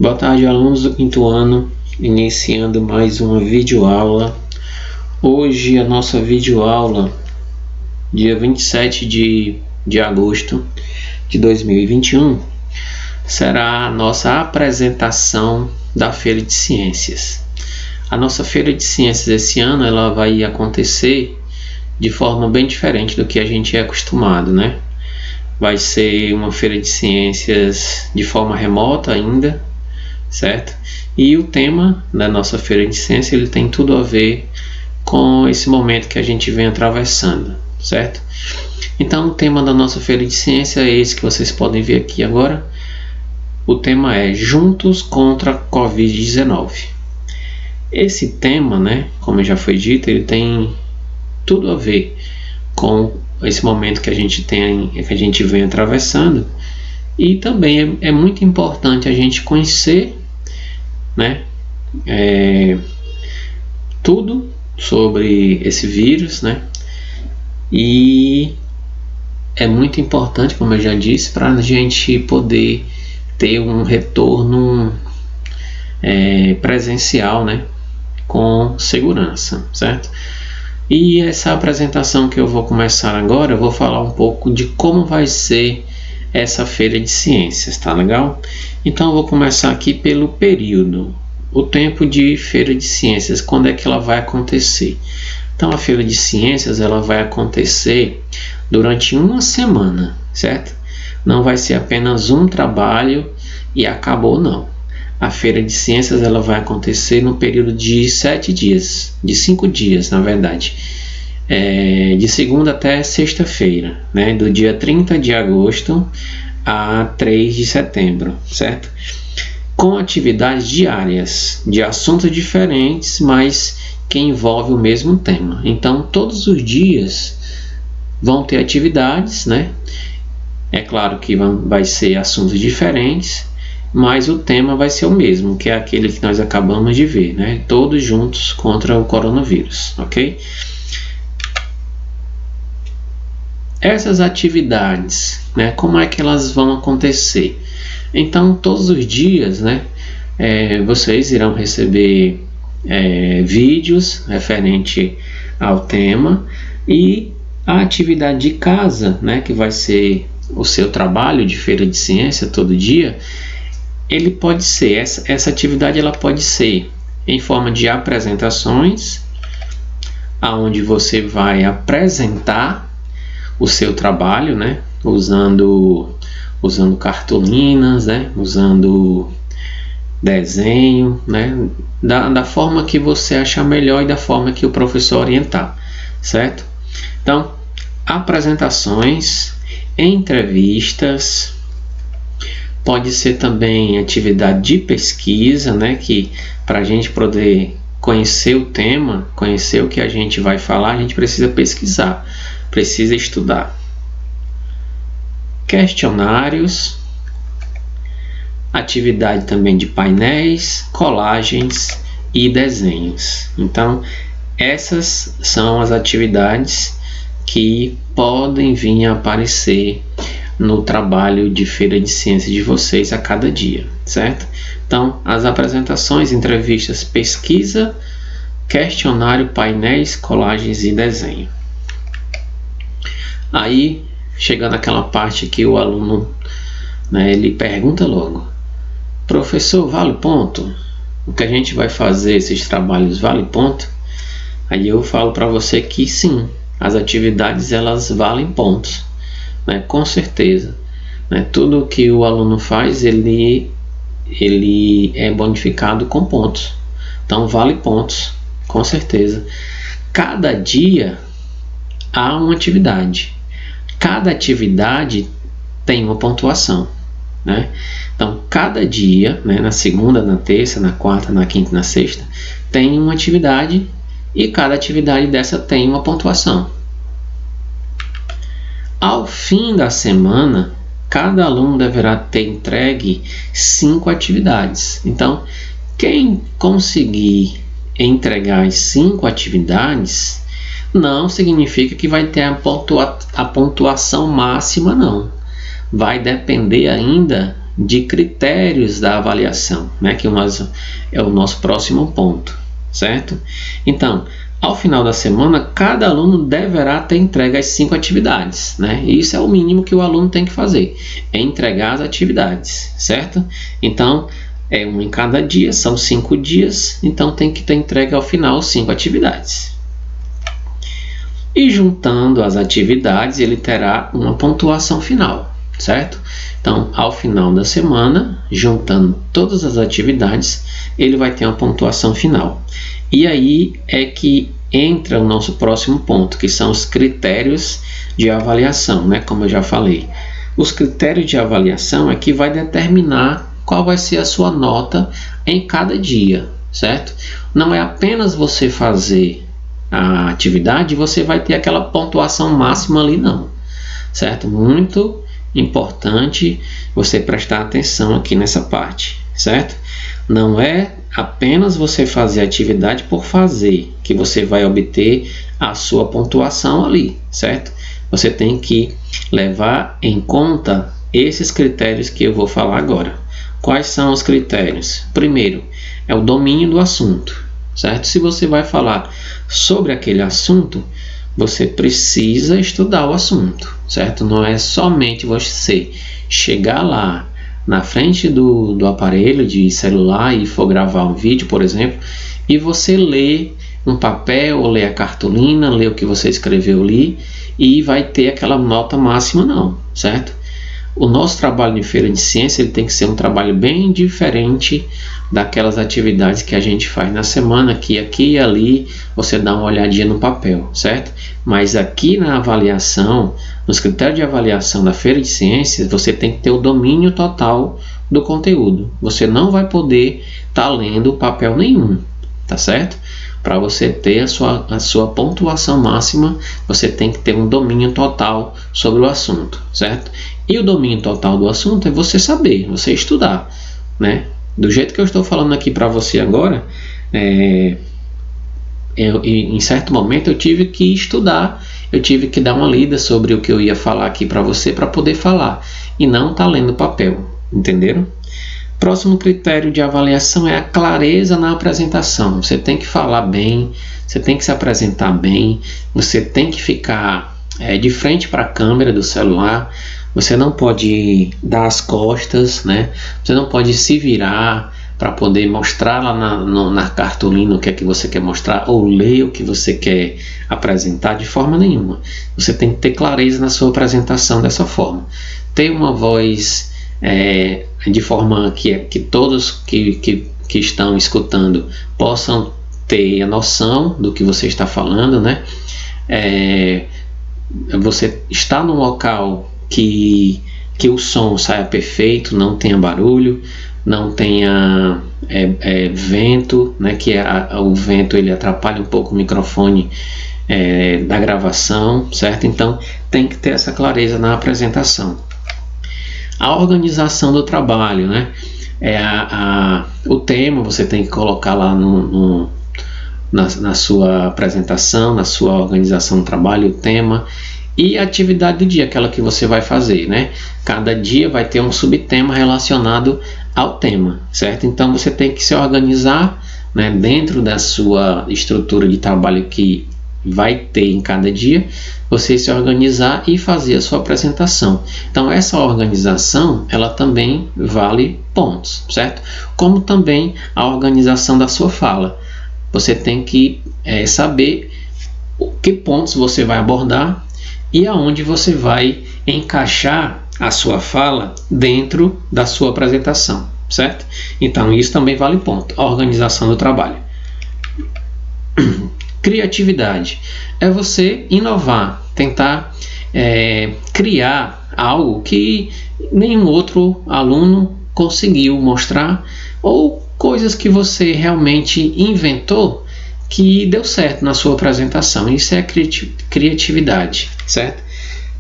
Boa tarde, alunos do quinto ano, iniciando mais uma videoaula. Hoje a nossa videoaula, dia 27 de agosto de 2021, será a nossa apresentação da Feira de Ciências. A nossa Feira de Ciências esse ano ela vai acontecer de forma bem diferente do que a gente é acostumado, né? Vai ser uma Feira de Ciências de forma remota ainda, certo? E o tema da nossa Feira de Ciências ele tem tudo a ver com esse momento que a gente vem atravessando, certo? Então o tema da nossa Feira de Ciências é esse que vocês podem ver aqui agora. O tema é Juntos contra a Covid-19. Esse tema, né, como já foi dito, ele tem tudo a ver com esse momento que a gente vem atravessando, e também é muito importante a gente conhecer, né, tudo sobre esse vírus, né, e é muito importante, como eu já disse, para a gente poder ter um retorno presencial, né, com segurança, certo? E essa apresentação que eu vou começar agora, eu vou falar um pouco de como vai ser essa Feira de Ciências, tá legal? Então eu vou começar aqui pelo período, o tempo de Feira de Ciências, quando é que ela vai acontecer. Então a Feira de Ciências ela vai acontecer durante uma semana, certo? Não vai ser apenas um trabalho e acabou, não. A Feira de Ciências ela vai acontecer no período de 7 dias, de 5 dias na verdade, de segunda até sexta-feira, né? Do dia 30 de agosto a 3 de setembro, certo? Com atividades diárias, de assuntos diferentes, mas que envolvem o mesmo tema. Então todos os dias vão ter atividades, né? É claro que vai ser assuntos diferentes, mas o tema vai ser o mesmo, que é aquele que nós acabamos de ver, né? Todos juntos contra o coronavírus, ok? Essas atividades, né? Como é que elas vão acontecer? Então, todos os dias, né? Vocês irão receber vídeos referente ao tema, e a atividade de casa, né? Que vai ser o seu trabalho de Feira de Ciência todo dia. Ele pode ser, essa atividade ela pode ser em forma de apresentações, aonde você vai apresentar o seu trabalho, né, usando cartolinas, né, usando desenho, né, da forma que você achar melhor e da forma que o professor orientar, certo? Então, apresentações, entrevistas. Pode ser também atividade de pesquisa, né? Que para a gente poder conhecer o tema, conhecer o que a gente vai falar, a gente precisa pesquisar, precisa estudar. Questionários, atividade também de painéis, colagens e desenhos. Então, essas são as atividades que podem vir a aparecer no trabalho de Feira de Ciências de vocês a cada dia, certo? Então, as apresentações, entrevistas, pesquisa, questionário, painéis, colagens e desenho. Aí, chegando àquela parte que o aluno, né, ele pergunta logo: professor, vale ponto? O que a gente vai fazer, esses trabalhos, vale ponto? Aí eu falo para você que sim, as atividades elas valem pontos, né? Com certeza, né? Tudo que o aluno faz ele é bonificado com pontos, então vale pontos, com certeza. Cada dia há uma atividade, cada atividade tem uma pontuação, né? Então cada dia, né, na segunda, na terça, na quarta, na quinta, na sexta, tem uma atividade, e cada atividade dessa tem uma pontuação. Ao fim da semana, cada aluno deverá ter entregue 5 atividades. Então, quem conseguir entregar as 5 atividades, não significa que vai ter a pontuação máxima, não. Vai depender ainda de critérios da avaliação, né, que é o nosso próximo ponto, certo? Então, ao final da semana, cada aluno deverá ter entregue as 5 atividades, né? E isso é o mínimo que o aluno tem que fazer, é entregar as atividades, certo? Então, é um em cada dia, são 5 dias, então tem que ter entregue ao final 5 atividades. E juntando as atividades, ele terá uma pontuação final, certo? Então, ao final da semana, juntando todas as atividades, ele vai ter uma pontuação final. E aí é que entra o nosso próximo ponto, que são os critérios de avaliação, né? Como eu já falei. Os critérios de avaliação é que vai determinar qual vai ser a sua nota em cada dia, certo? Não é apenas você fazer a atividade, você vai ter aquela pontuação máxima ali, não, certo? Muito importante você prestar atenção aqui nessa parte, certo? Não é apenas você fazer a atividade por fazer que você vai obter a sua pontuação ali, certo? Você tem que levar em conta esses critérios que eu vou falar agora. Quais são os critérios? Primeiro, é o domínio do assunto, certo? Se você vai falar sobre aquele assunto, você precisa estudar o assunto, certo? Não é somente você chegar lá na frente do aparelho de celular e for gravar um vídeo, por exemplo, e você ler um papel, ou ler a cartolina, ler o que você escreveu ali e vai ter aquela nota máxima, não, certo? O nosso trabalho em feira de ciência ele tem que ser um trabalho bem diferente daquelas atividades que a gente faz na semana, que aqui e ali você dá uma olhadinha no papel, certo? Mas aqui na avaliação, nos critérios de avaliação da feira de ciências, você tem que ter o domínio total do conteúdo. Você não vai poder estar lendo papel nenhum, tá certo? Para você ter a sua pontuação máxima, você tem que ter um domínio total sobre o assunto, certo? E o domínio total do assunto é você saber, você estudar, né? Do jeito que eu estou falando aqui para você agora, em certo momento eu tive que estudar, eu tive que dar uma lida sobre o que eu ia falar aqui para você para poder falar e não estar lendo papel, entenderam? Próximo critério de avaliação é a clareza na apresentação. Você tem que falar bem, você tem que se apresentar bem, você tem que ficar de frente para a câmera do celular, você não pode dar as costas, né? Você não pode se virar para poder mostrar lá na cartolina o que é que você quer mostrar ou ler o que você quer apresentar de forma nenhuma. Você tem que ter clareza na sua apresentação dessa forma. Ter uma voz de forma que todos que estão escutando possam ter a noção do que você está falando, né? Você está num local que o som saia perfeito, não tenha barulho, não tenha vento, né? Que o vento ele atrapalha um pouco o microfone da gravação, certo? Então tem que ter essa clareza na apresentação. A organização do trabalho, né? O tema você tem que colocar lá na sua apresentação, na sua organização do trabalho, o tema e a atividade do dia, aquela que você vai fazer, né? Cada dia vai ter um subtema relacionado ao tema, certo? Então você tem que se organizar, né, dentro da sua estrutura de trabalho que vai ter em cada dia, você se organizar e fazer a sua apresentação. Então essa organização, ela também vale pontos, certo? Como também a organização da sua fala. Você tem que saber que pontos você vai abordar e aonde você vai encaixar a sua fala dentro da sua apresentação, certo? Então isso também vale ponto, a organização do trabalho. Criatividade é você inovar, tentar criar algo que nenhum outro aluno conseguiu mostrar ou coisas que você realmente inventou que deu certo na sua apresentação. Isso é criatividade, certo?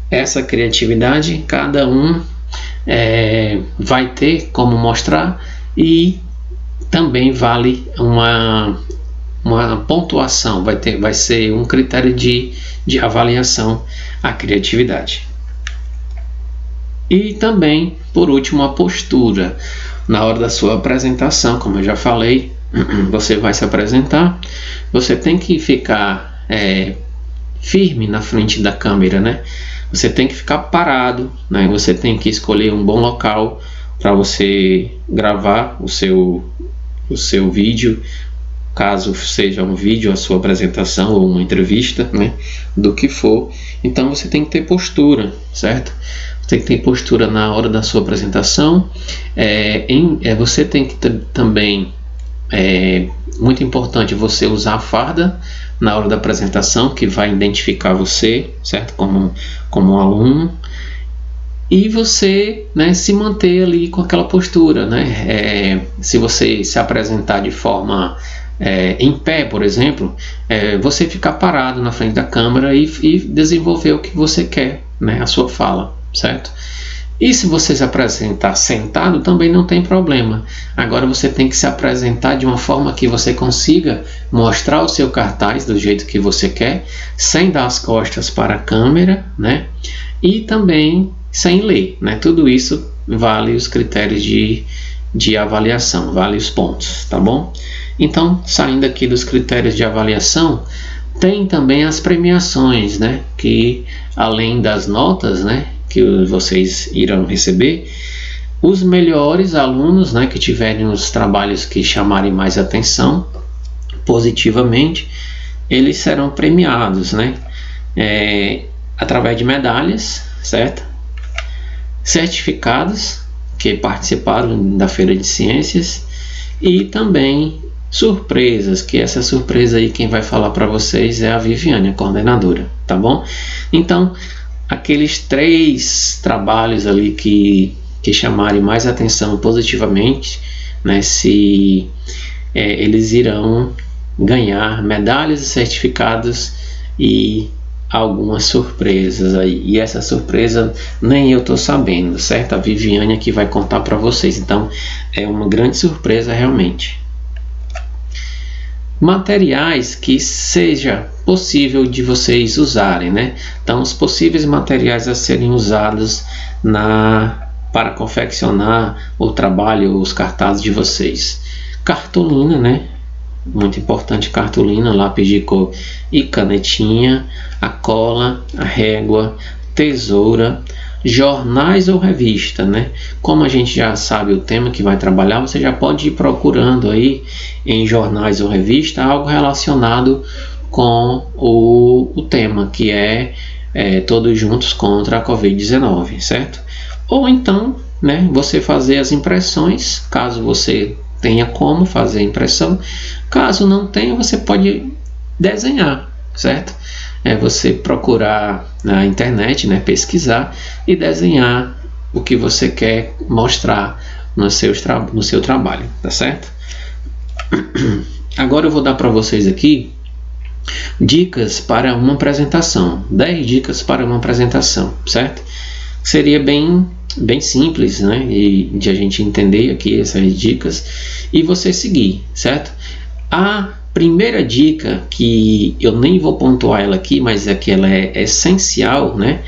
Essa criatividade cada um vai ter como mostrar e também vale uma pontuação, vai ser um critério de avaliação a criatividade. E também, por último, a postura. Na hora da sua apresentação, como eu já falei, você vai se apresentar, você tem que ficar firme na frente da câmera, né? Você tem que ficar parado, né? Você tem que escolher um bom local para você gravar o seu vídeo, caso seja um vídeo, a sua apresentação ou uma entrevista, né? Do que for. Então você tem que ter postura, certo? Você tem que ter postura na hora da sua apresentação. Você tem que também, muito importante, você usar a farda na hora da apresentação, que vai identificar você, certo? Como um aluno. E você, né, se manter ali com aquela postura, né? Se você se apresentar de forma em pé, por exemplo, você ficar parado na frente da câmera e desenvolver o que você quer, né? A sua fala, certo? E se você se apresentar sentado, também não tem problema. Agora você tem que se apresentar de uma forma que você consiga mostrar o seu cartaz do jeito que você quer, sem dar as costas para a câmera, né? E também sem ler, né? Tudo isso vale os critérios de avaliação, vale os pontos, tá bom? Então, saindo aqui dos critérios de avaliação, tem também as premiações, né? Que além das notas, né, que vocês irão receber, os melhores alunos, né, que tiverem os trabalhos que chamarem mais atenção positivamente, eles serão premiados, né, através de medalhas, certo? Certificados que participaram da Feira de Ciências e também surpresas, que essa surpresa aí quem vai falar para vocês é a Viviane, a coordenadora, tá bom? Então, aqueles 3 trabalhos ali que chamarem mais atenção positivamente, né, eles irão ganhar medalhas e certificados e algumas surpresas aí. E essa surpresa nem eu estou sabendo, certo? A Viviane aqui vai contar para vocês. Então, é uma grande surpresa realmente. Materiais que seja possível de vocês usarem, né? Então, os possíveis materiais a serem usados para confeccionar o trabalho, os cartazes de vocês. Cartolina, né? Muito importante, cartolina, lápis de cor e canetinha, a cola, a régua, tesoura, jornais ou revista, né? Como a gente já sabe o tema que vai trabalhar, você já pode ir procurando aí em jornais ou revista algo relacionado com o tema, que é Todos Juntos contra a Covid-19, certo? Ou então, né, você fazer as impressões, caso você tenha como fazer a impressão. Caso não tenha, você pode desenhar, certo? Você procurar na internet, né, pesquisar e desenhar o que você quer mostrar no seu trabalho, tá certo? Agora eu vou dar para vocês aqui dicas para uma apresentação, 10 dicas para uma apresentação, certo? Seria bem simples, né, e de a gente entender aqui essas dicas e você seguir, certo? A primeira dica, que eu nem vou pontuar ela aqui, mas é que ela é essencial, né,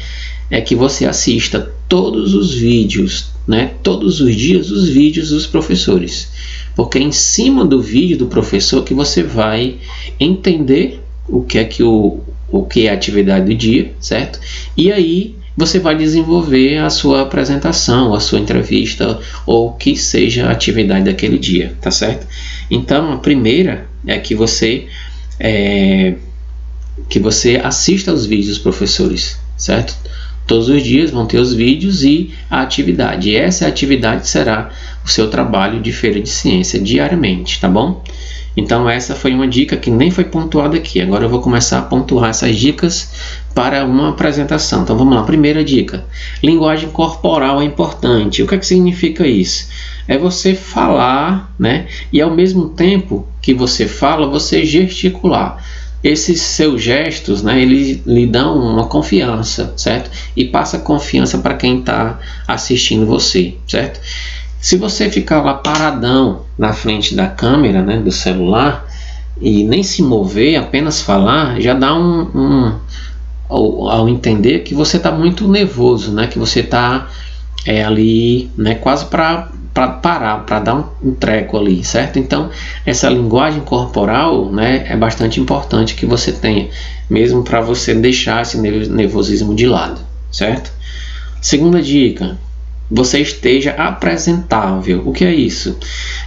é que você assista todos os vídeos, né, todos os dias os vídeos dos professores, porque é em cima do vídeo do professor que você vai entender o que é a atividade do dia, certo? E aí você vai desenvolver a sua apresentação, a sua entrevista ou o que seja a atividade daquele dia, tá certo? Então, a primeira é que você assista aos vídeos dos professores, certo? Todos os dias vão ter os vídeos e a atividade. E essa atividade será o seu trabalho de feira de ciência diariamente, tá bom? Então essa foi uma dica que nem foi pontuada aqui. Agora eu vou começar a pontuar essas dicas para uma apresentação. Então vamos lá. Primeira dica: linguagem corporal é importante. O que é que significa isso? É você falar, né? E ao mesmo tempo que você fala, você gesticular. Esses seus gestos, né, eles lhe dão uma confiança, certo? E passa confiança para quem está assistindo você, certo? Se você ficar lá paradão na frente da câmera, né, do celular, e nem se mover, apenas falar, já dá ao entender que você está muito nervoso, né, que você está ali, né, quase para parar, para dar um treco ali, certo? Então, essa linguagem corporal, né, é bastante importante que você tenha, mesmo para você deixar esse nervosismo de lado, certo? Segunda dica, você esteja apresentável. O que é isso?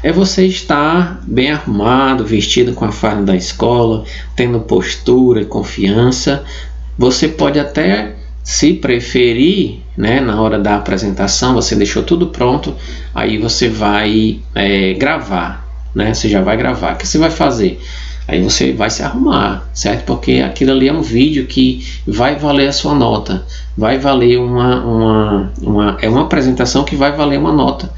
É você estar bem arrumado, vestido com a farda da escola, tendo postura e confiança. Você pode até, se preferir, né, na hora da apresentação, você deixou tudo pronto, aí você vai gravar, né? Você já vai gravar. O que você vai fazer? Aí você vai se arrumar, certo? Porque aquilo ali é um vídeo que vai valer a sua nota, vai valer é uma apresentação que vai valer uma nota,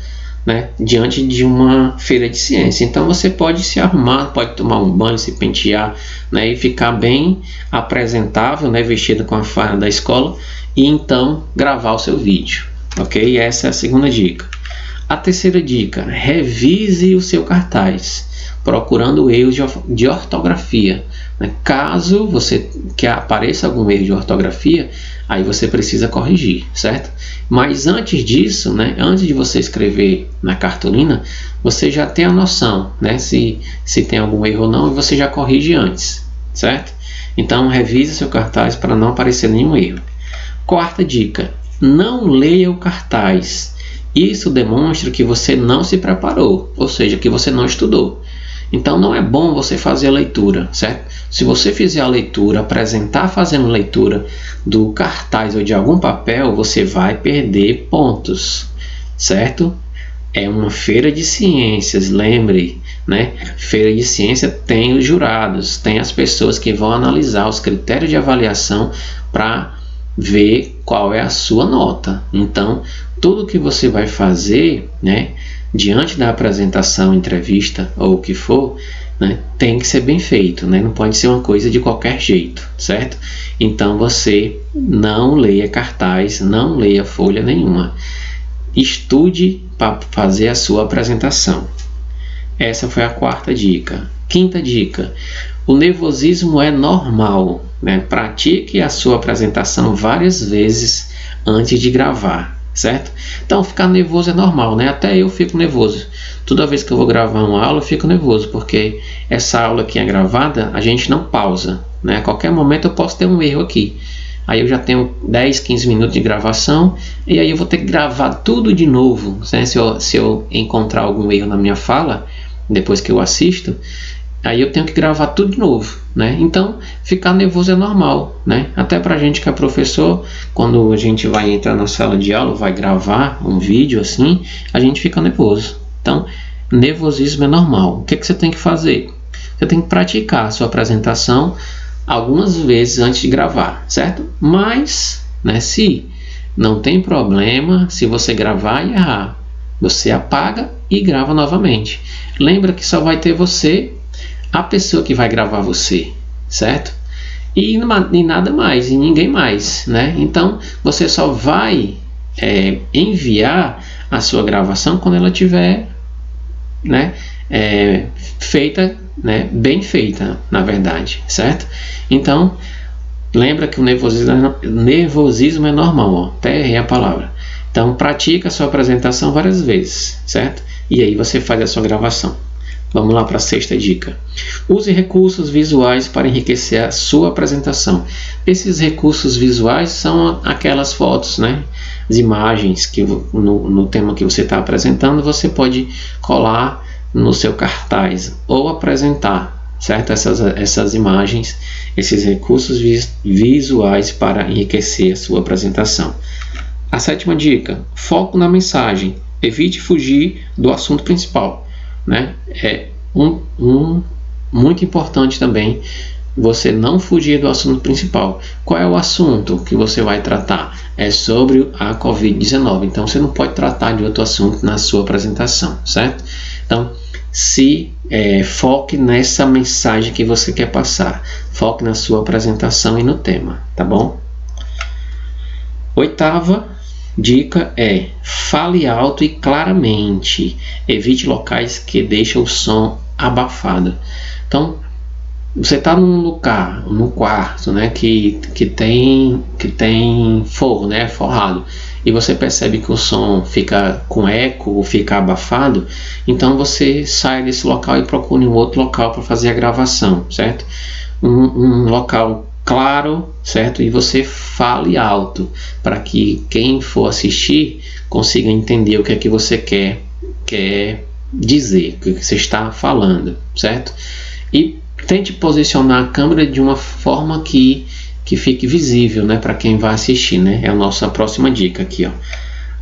né, diante de uma feira de ciência. Então você pode se arrumar, pode tomar um banho, se pentear, né, e ficar bem apresentável, né, vestido com a farda da escola, e então gravar o seu vídeo, ok? Essa é a segunda dica. A terceira dica, revise o seu cartaz, procurando erros de ortografia. Caso você que apareça algum erro de ortografia, aí você precisa corrigir, certo? Mas antes disso, né, antes de você escrever na cartolina, você já tem a noção, né, se tem algum erro ou não, e você já corrige antes, certo? Então revise seu cartaz para não aparecer nenhum erro. Quarta dica, não leia o cartaz. Isso demonstra que você não se preparou, ou seja, que você não estudou. Então não é bom você fazer a leitura, certo? Se você fizer a leitura, apresentar fazendo leitura do cartaz ou de algum papel, você vai perder pontos, certo? É uma feira de ciências, lembre, né? Feira de ciência tem os jurados, tem as pessoas que vão analisar os critérios de avaliação para ver qual é a sua nota. Então, tudo que você vai fazer, né, diante da apresentação, entrevista ou o que for, né, tem que ser bem feito, né? Não pode ser uma coisa de qualquer jeito, certo? Então você não leia cartaz, não leia folha nenhuma. Estude para fazer a sua apresentação. Essa foi a quarta dica. Quinta dica, o nervosismo é normal, né? Pratique a sua apresentação várias vezes antes de gravar, certo? Então ficar nervoso é normal, né? Até eu fico nervoso. Toda vez que eu vou gravar uma aula eu fico nervoso, porque essa aula que é gravada, a gente não pausa, né? A qualquer momento eu posso ter um erro aqui. Aí eu já tenho 10, 15 minutos de gravação, e aí eu vou ter que gravar tudo de novo, né? Se eu encontrar algum erro na minha fala, depois que eu assisto, aí eu tenho que gravar tudo de novo, né? Então, ficar nervoso é normal, né? Até pra gente que é professor, quando a gente vai entrar na sala de aula, vai gravar um vídeo assim, a gente fica nervoso. Então, nervosismo é normal. O que você tem que fazer? Você tem que praticar a sua apresentação algumas vezes antes de gravar, certo? Mas, né, se não tem problema, se você gravar e errar, você apaga e grava novamente. Lembra que só vai ter você, a pessoa que vai gravar você, certo? E nada mais, e ninguém mais, né? Então, você só vai enviar a sua gravação quando ela tiver, né, feita, né, bem feita, na verdade, certo? Então, lembra que o nervosismo é normal, ó, até errei a palavra. Então, pratica a sua apresentação várias vezes, certo? E aí você faz a sua gravação. Vamos lá para a sexta dica. Use recursos visuais para enriquecer a sua apresentação. Esses recursos visuais são aquelas fotos, né? As imagens que no tema que você está apresentando, você pode colar no seu cartaz ou apresentar, certo? Essas imagens, esses recursos visuais para enriquecer a sua apresentação. A sétima dica, foco na mensagem. Evite fugir do assunto principal, né? É muito importante também você não fugir do assunto principal. Qual é o assunto que você vai tratar? É sobre a Covid-19. Então você não pode tratar de outro assunto na sua apresentação, certo? Então foque nessa mensagem que você quer passar. Foque na sua apresentação e no tema, tá bom? Oitava dica é: fale alto e claramente. Evite locais que deixam o som abafado. Então, você está num lugar, no quarto, né, que tem forro, né, forrado, e você percebe que o som fica com eco ou fica abafado, então você sai desse local e procura um outro local para fazer a gravação, certo? Um local claro, certo? E você fale alto para que quem for assistir consiga entender o que é que você quer dizer, o que você está falando, certo? E tente posicionar a câmera de uma forma que fique visível, né, para quem vai assistir, né? É a nossa próxima dica aqui, ó.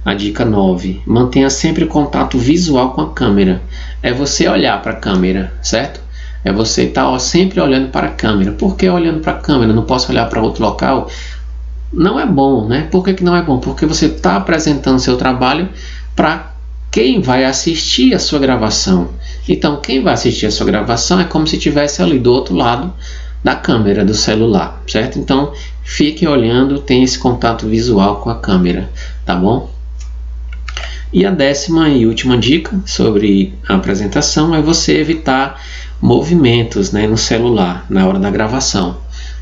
A dica 9. Mantenha sempre contato visual com a câmera. É você olhar para a câmera, certo? É você estar sempre olhando para a câmera. Por que olhando para a câmera? Não posso olhar para outro local? Não é bom, né? Por que não é bom? Porque você está apresentando seu trabalho para quem vai assistir a sua gravação. Então, quem vai assistir a sua gravação é como se estivesse ali do outro lado da câmera do celular, certo? Então, fique olhando, tenha esse contato visual com a câmera, tá bom? E a 10ª e última dica sobre a apresentação é você evitar movimentos, né, no celular na hora da gravação.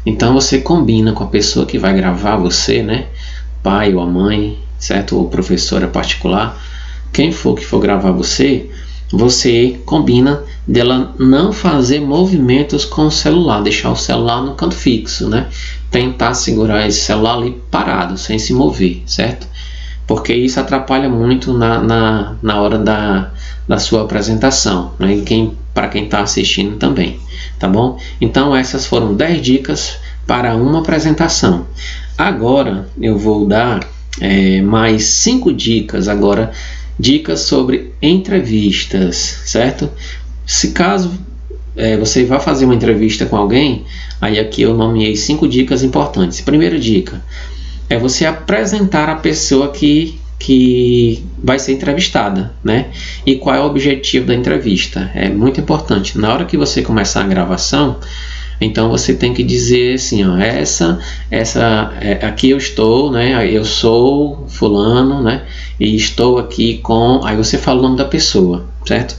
Então, você combina com a pessoa que vai gravar você, né? Pai ou a mãe, certo? Ou professora particular, quem for que for gravar você combina dela não fazer movimentos com o celular, deixar o celular no canto fixo, né? Tentar segurar esse celular ali parado, sem se mover, certo? Porque isso atrapalha muito na hora da sua apresentação, né? E para quem está assistindo também, tá bom? Então essas foram 10 dicas para uma apresentação. Agora eu vou dar mais 5 dicas agora. Dicas sobre entrevistas, certo? Se caso você vá fazer uma entrevista com alguém, aí aqui eu nomeei 5 dicas importantes. Primeira dica é você apresentar a pessoa que vai ser entrevistada, né? E qual é o objetivo da entrevista? É muito importante. Na hora que você começar a gravação, então você tem que dizer assim, ó, aqui eu estou, né? Eu sou fulano, né? E estou aqui com, aí você fala o nome da pessoa, certo?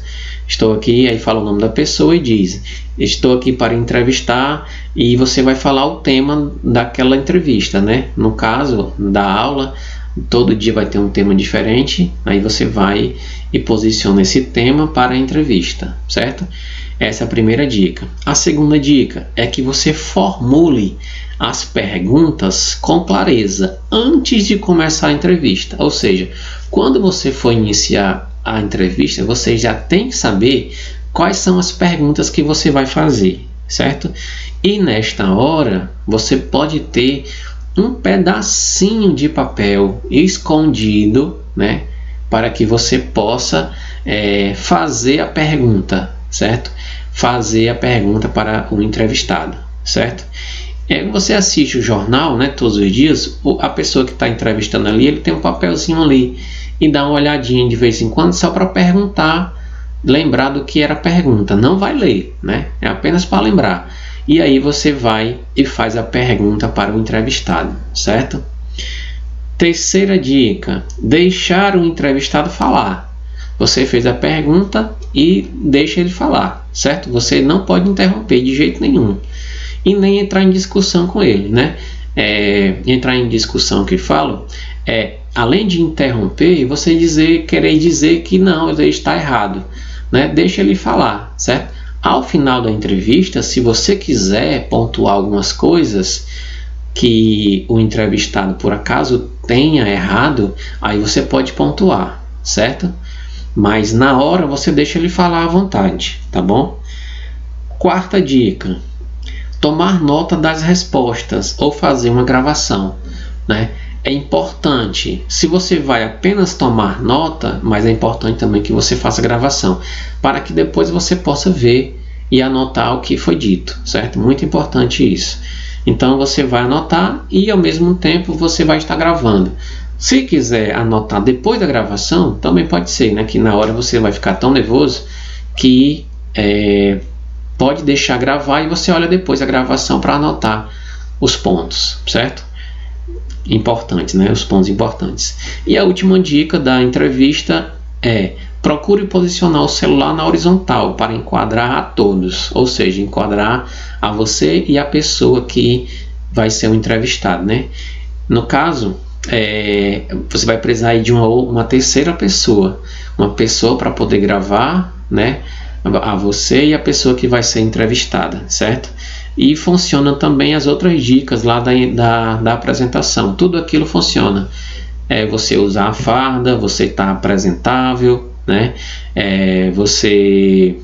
Estou aqui, aí fala o nome da pessoa e diz, estou aqui para entrevistar, e você vai falar o tema daquela entrevista, né? No caso da aula, todo dia vai ter um tema diferente, aí você vai e posiciona esse tema para a entrevista, certo? Essa é a primeira dica. A segunda dica é que você formule as perguntas com clareza antes de começar a entrevista. Ou seja, quando você for iniciar a entrevista, você já tem que saber quais são as perguntas que você vai fazer, certo? E nesta hora, você pode ter um pedacinho de papel escondido, né? Para que você possa fazer a pergunta, certo? Fazer a pergunta para o entrevistado, certo? Você assiste o jornal, né, todos os dias, a pessoa que está entrevistando ali, ele tem um papelzinho ali e dá uma olhadinha de vez em quando só para perguntar, lembrar do que era a pergunta. Não vai ler, né? É apenas para lembrar. E aí você vai e faz a pergunta para o entrevistado, certo? Terceira dica, deixar o entrevistado falar. Você fez a pergunta e deixa ele falar, certo? Você não pode interromper de jeito nenhum. E nem entrar em discussão com ele, né? Entrar em discussão que falo além de interromper, você querer dizer que não, ele está errado, né? Deixa ele falar, certo? Ao final da entrevista, se você quiser pontuar algumas coisas que o entrevistado por acaso tenha errado, aí você pode pontuar, certo? Mas na hora você deixa ele falar à vontade, tá bom? Quarta dica, tomar nota das respostas ou fazer uma gravação, né? É importante, se você vai apenas tomar nota, mas é importante também que você faça gravação, para que depois você possa ver e anotar o que foi dito, certo? Muito importante isso. Então você vai anotar e ao mesmo tempo você vai estar gravando. Se quiser anotar depois da gravação, também pode ser, né? Que na hora você vai ficar tão nervoso que pode deixar gravar e você olha depois a gravação para anotar os pontos, certo? Importantes, né? Os pontos importantes. E a última dica da entrevista é procure posicionar o celular na horizontal para enquadrar a todos, ou seja, enquadrar a você e a pessoa que vai ser o entrevistado, né? No caso, você vai precisar aí de uma terceira pessoa, uma pessoa para poder gravar, né, a você e a pessoa que vai ser entrevistada, certo? E funciona também as outras dicas lá da apresentação, tudo aquilo funciona. Você usar a farda, você estar apresentável, né? Você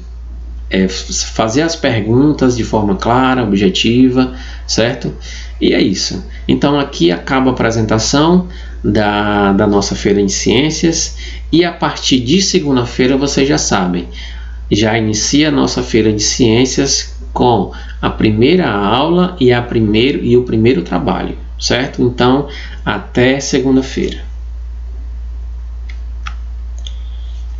fazer as perguntas de forma clara, objetiva, certo? E é isso. Então aqui acaba a apresentação da nossa feira em ciências, e a partir de segunda-feira vocês já sabem, já inicia a nossa feira de ciências com a primeira aula e o primeiro trabalho, certo? Então até segunda-feira.